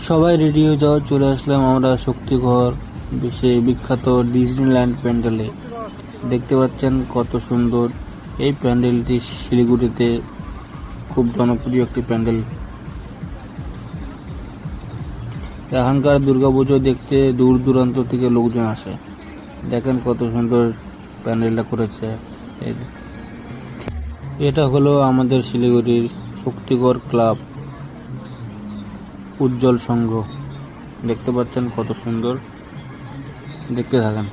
সবাই রেডি হয়ে যাওয়া চলে আসলাম আমরা শক্তিগড় বিখ্যাত ডিজনিল্যান্ড প্যান্ডেলে। দেখতে পাচ্ছেন কত সুন্দর এই প্যান্ডেলটি শিলিগুড়িতে খুব জনপ্রিয় একটি প্যান্ডেল। এখানকার দুর্গাপুজো দেখতে দূর দূরান্ত থেকে লোকজন আসে। দেখেন কত সুন্দর প্যান্ডেলটা করেছে। এটা হলো আমাদের শিলিগুড়ির শক্তিগড় ক্লাব উজ্জ্বল সংঘ। দেখতে পাচ্ছেন কত সুন্দর, দেখতে থাকেন।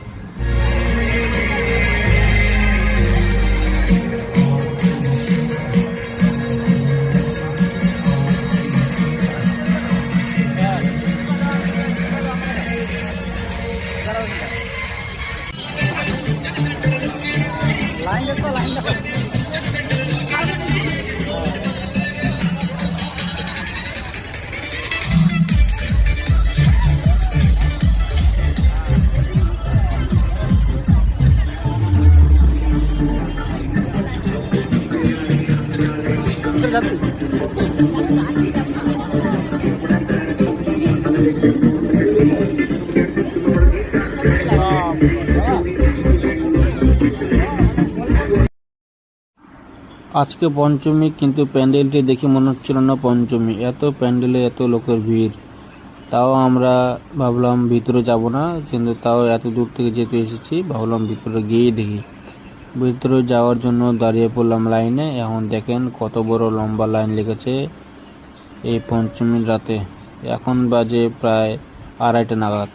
আজকে পঞ্চমী, কিন্তু প্যান্ডেলটি দেখে মনে হচ্ছিল না পঞ্চমী। এত প্যান্ডেলে এত লোকের ভিড়। তাও আমরা ভাবলাম ভিতরে যাব না, কিন্তু তাও এত দূর থেকে যেতে এসেছি, ভাবলাম ভিতরে গিয়েই দেখি। ভিতরে যাওয়ার জন্য দাঁড়িয়ে পড়লাম লাইনে। এখন দেখেন কত বড় লম্বা লাইন লেগেছে এই পঞ্চমীর রাতে। এখন বাজে প্রায় 2:30 নাগাদ।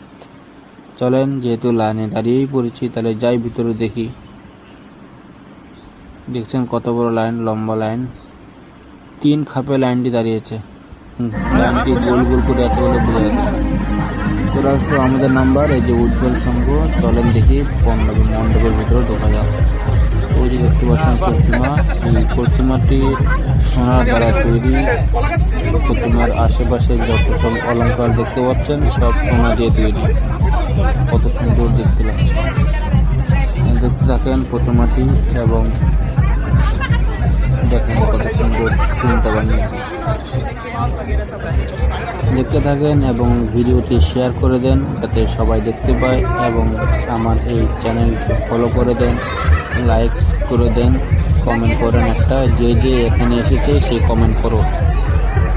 চলেন, যেহেতু লাইনে দাঁড়িয়েই পড়েছি, তাহলে যাই ভিতরে দেখি। দেখছেন কত বড় লাইন, লম্বা লাইন, 3 খাপে লাইনটি দাঁড়িয়েছে। লাইনটি গোল গোল করে আছে বলে বোঝা যাচ্ছে। চলে আসলো আমাদের নাম্বার, এই যে উজ্জ্বল সংঘ। চলেন দেখি মণ্ডপের ভিতরে ঢোকা যাক। ওই যে দেখতে পাচ্ছেন প্রতিমা, এই প্রতিমাটি সোনার দ্বারা তৈরি। প্রতিমার আশেপাশে যত সব অলঙ্কার দেখতে পাচ্ছেন সব সোনা দিয়ে তৈরি। কত সুন্দর দেখতে লাগছে। দেখতে থাকেন প্রতিমাটি এবং দেখেন কত সুন্দর চিন্তা বানিয়েছে। দেখতে থাকেন এবং ভিডিওটি শেয়ার করে দেন যাতে সবাই দেখতে পায়, এবং আমার এই চ্যানেলটি ফলো করে দেন, লাইক করে দেন, কমেন্ট করেন একটা। যে এখানে এসেছে সে কমেন্ট করো।